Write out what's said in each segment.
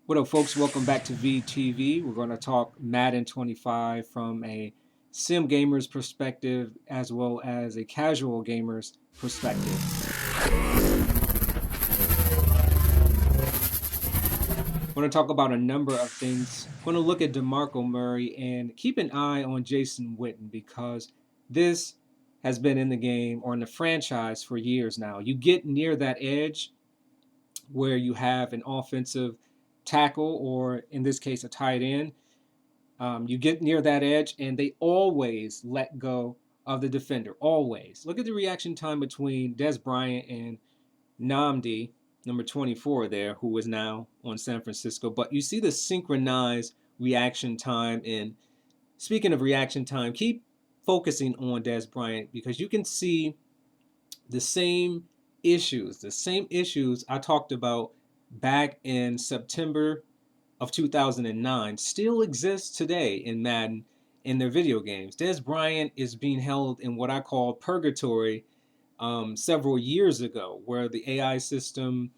What up, folks? Welcome back to VTV. We're going to talk Madden 25 from a sim gamer's perspective as well as a casual gamer's perspective. We're going to talk about a number of things. We're going to look at DeMarco Murray and keep an eye on Jason Witten because this has been in the game or in the franchise for years now. You get near that edge where you have an offensive tackle, or in this case, a tight end. You get near that edge, and they always let go of the defender. Always. Look at the reaction time between Des Bryant and Namdi, number 24 there, who is now on San Francisco. But you see the synchronized reaction time. And speaking of reaction time, keep focusing on Des Bryant because you can see the same issues I talked about back in September of 2009 still exists today in Madden in their video games. Des Bryant is being held in what I call purgatory several years ago, where the AI system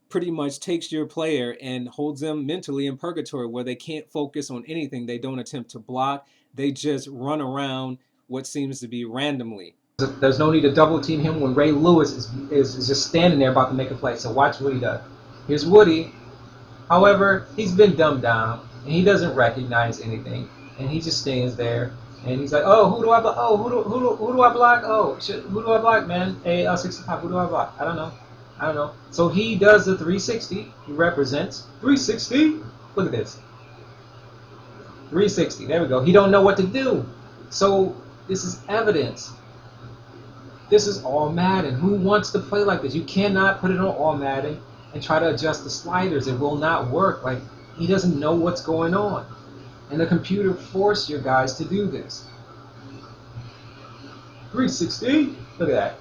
pretty much takes your player and holds them mentally in purgatory where they can't focus on anything. They don't attempt to block. They just run around what seems to be randomly. There's no need to double team him when Ray Lewis is just standing there about to make a play. So watch what he does. Here's Woody. However, he's been dumbed down and he doesn't recognize anything, and he just stands there and he's like, "Oh, who do I block? Oh, who do I block? Oh, shit, who do I block, man? Hey, 65. Who do I block? I don't know. So he does the 360. He represents 360. Look at this. 360. There we go. He don't know what to do. So this is evidence. This is all Madden. Who wants to play like this? You cannot put it on all Madden and try to adjust the sliders. It will not work. Like, he doesn't know what's going on. And the computer forced your guys to do this. 360. Look at that.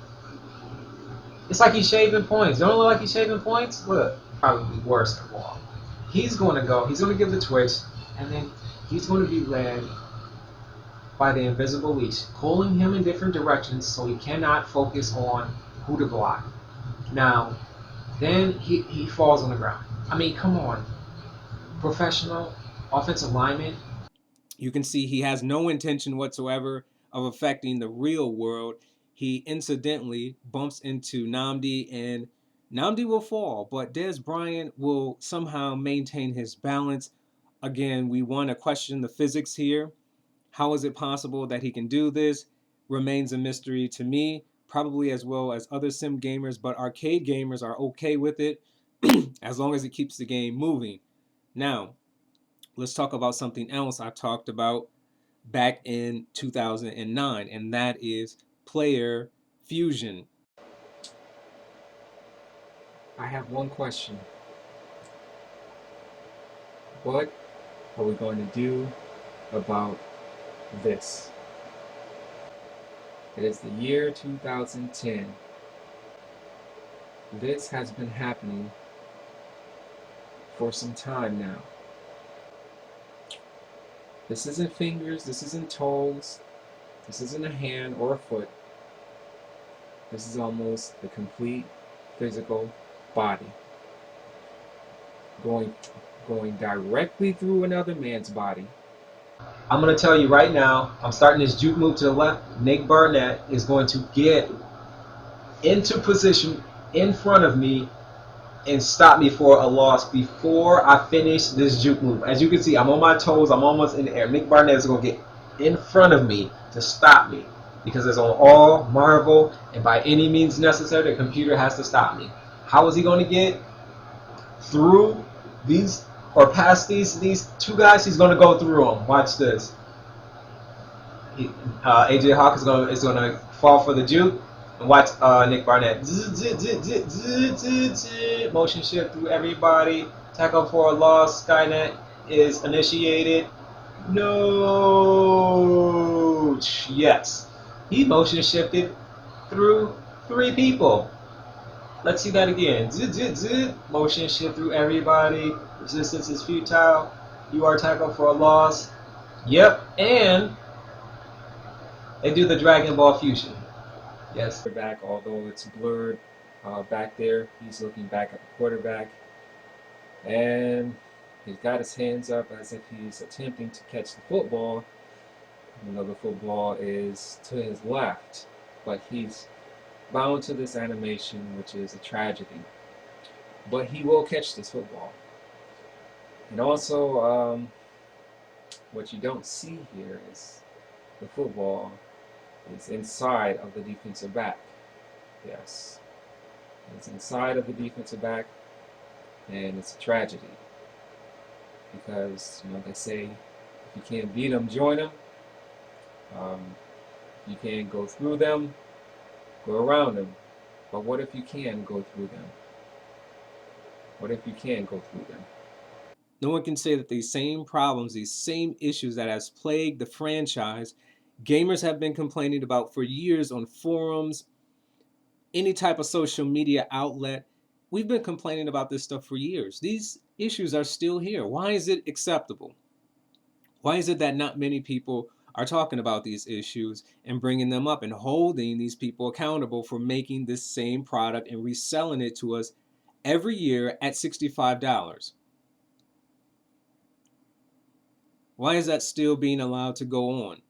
It's like he's shaving points. Don't it look like he's shaving points? Look, probably worse of all. He's going to go. He's going to give the twitch, and then he's going to be led by the invisible leash, pulling him in different directions so he cannot focus on who to block. Now, then he falls on the ground. I mean, come on. Professional offensive lineman. You can see he has no intention whatsoever of affecting the real world. He incidentally bumps into Namdi, and Namdi will fall, but Des Bryant will somehow maintain his balance. Again, we want to question the physics here. How is it possible that he can do this? Remains a mystery to me, probably as well as other sim gamers, but arcade gamers are okay with it as long as it keeps the game moving. Now, let's talk about something else I talked about back in 2009, and that is player fusion. I have one question. What are we going to do about this? It is the year 2010. This has been happening for some time now. This isn't fingers, this isn't toes, this isn't a hand or a foot. This is almost the complete physical body. Going directly through another man's body. I'm going to tell you right now, I'm starting this juke move to the left. Nick Barnett is going to get into position in front of me and stop me for a loss before I finish this juke move. As you can see, I'm on my toes. I'm almost in the air. Nick Barnett is going to get in front of me to stop me because it's on all Marvel, and by any means necessary, the computer has to stop me. How is he going to get through these or past these two guys? He's going to go through them. Watch this. AJ Hawk is going to fall for the juke. And watch Nick Barnett. Motion shift through everybody. Tackle for a loss. Skynet is initiated. No. Yes. He motion shifted through 3 people. Let's see that again. Motion shift through everybody. Resistance is futile. You are tackled for a loss. Yep. And they do the Dragon Ball fusion. Yes. Back, although it's blurred back there, he's looking back at the quarterback. And he's got his hands up as if he's attempting to catch the football. You know, the football is to his left, but he's bound to this animation, which is a tragedy. But he will catch this football. And also, what you don't see here is the football is inside of the defensive back. Yes, it's inside of the defensive back, and it's a tragedy because they say if you can't beat them, join them. Um, you can't go through them, go around them. But what if you can go through them? What if you can go through them? No one can say that these same problems, these same issues that has plagued the franchise, gamers have been complaining about for years on forums, any type of social media outlet. We've been complaining about this stuff for years. These issues are still here. Why is it acceptable? Why is it that not many people are talking about these issues and bringing them up and holding these people accountable for making this same product and reselling it to us every year at $65? Why is that still being allowed to go on?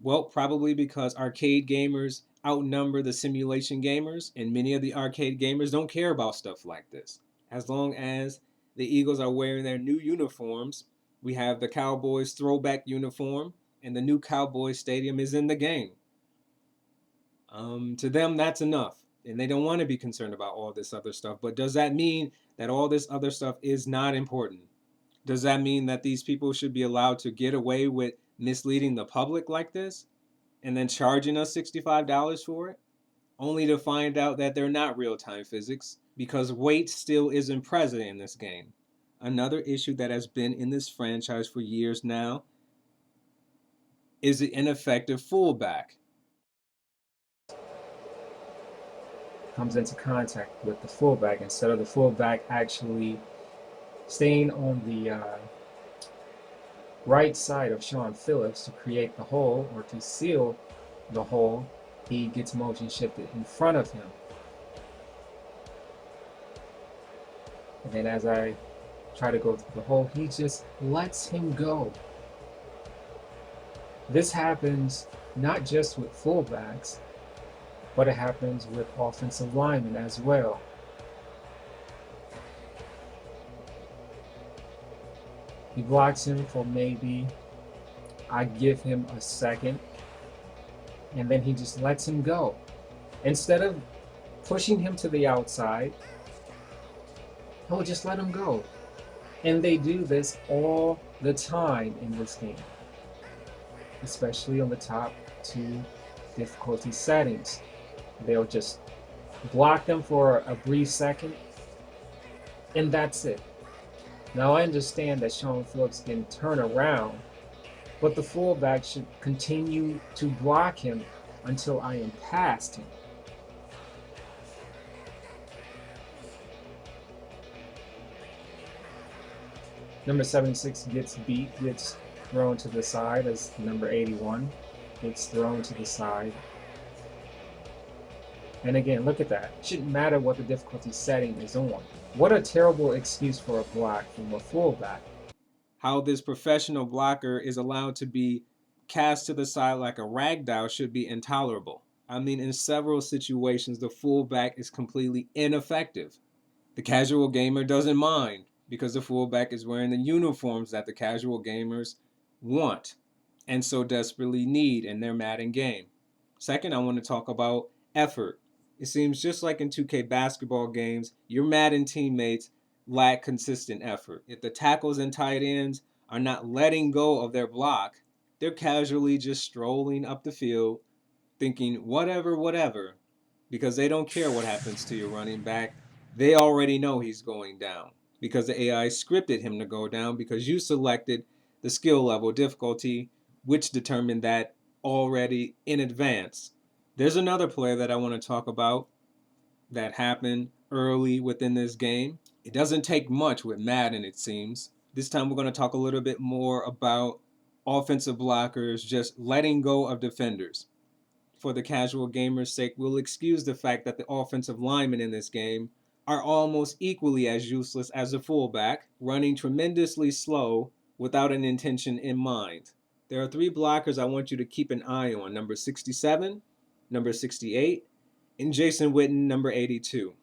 Well, probably because arcade gamers outnumber the simulation gamers, and many of the arcade gamers don't care about stuff like this. As long as the Eagles are wearing their new uniforms, we have the Cowboys throwback uniform, and the new Cowboys stadium is in the game. To them, that's enough, and they don't want to be concerned about all this other stuff. But does that mean that all this other stuff is not important? Does that mean that these people should be allowed to get away with misleading the public like this and then charging us $65 for it, only to find out that they're not real time physics because weight still isn't present in this game? Another issue that has been in this franchise for years now is the ineffective fullback. Comes into contact with the fullback instead of the fullback actually staying on the right side of Sean Phillips to create the hole or to seal the hole, he gets motion shifted in front of him. And then as I try to go through the hole, he just lets him go. This happens not just with fullbacks, but it happens with offensive linemen as well. He blocks him for maybe, I give him a second, and then he just lets him go. Instead of pushing him to the outside, he'll just let him go. And they do this all the time in this game, especially on the top two difficulty settings. They'll just block them for a brief second, and that's it. Now I understand that Sean Phillips can turn around, but the fullback should continue to block him until I am past him. Number 76 gets beat, gets thrown to the side as number 81 gets thrown to the side. And again, look at that. It shouldn't matter what the difficulty setting is on. What a terrible excuse for a block from a fullback. How this professional blocker is allowed to be cast to the side like a rag doll should be intolerable. I mean, in several situations, the fullback is completely ineffective. The casual gamer doesn't mind because the fullback is wearing the uniforms that the casual gamers want and so desperately need in their Madden game. Second, I want to talk about effort. It seems just like in 2K basketball games, your Madden teammates lack consistent effort. If the tackles and tight ends are not letting go of their block, they're casually just strolling up the field thinking whatever, whatever, because they don't care what happens to your running back. They already know he's going down because the AI scripted him to go down because you selected the skill level difficulty, which determined that already in advance. There's another player that I want to talk about that happened early within this game. It doesn't take much with Madden, it seems. This time we're going to talk a little bit more about offensive blockers just letting go of defenders. For the casual gamer's sake, we'll excuse the fact that the offensive linemen in this game are almost equally as useless as a fullback, running tremendously slow without an intention in mind. There are three blockers I want you to keep an eye on: number 67, number 68, and Jason Witten, number 82.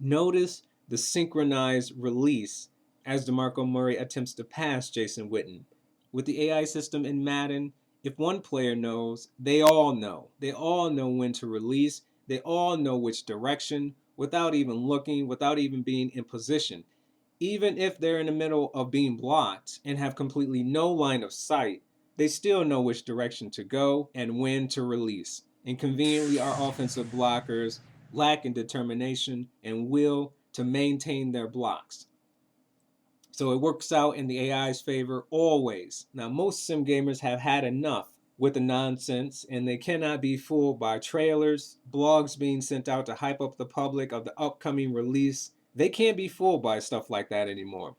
Notice the synchronized release as DeMarco Murray attempts to pass Jason Witten. With the AI system in Madden, if one player knows, they all know. They all know when to release. They all know which direction without even looking, without even being in position. Even if they're in the middle of being blocked and have completely no line of sight, they still know which direction to go and when to release. And conveniently, our offensive blockers lack in determination and will to maintain their blocks. So it works out in the AI's favor always. Now, most sim gamers have had enough with the nonsense, and they cannot be fooled by trailers, blogs being sent out to hype up the public of the upcoming release. They can't be fooled by stuff like that anymore.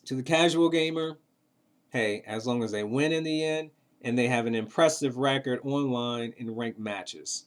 To the casual gamer, hey, as long as they win in the end and they have an impressive record online in ranked matches.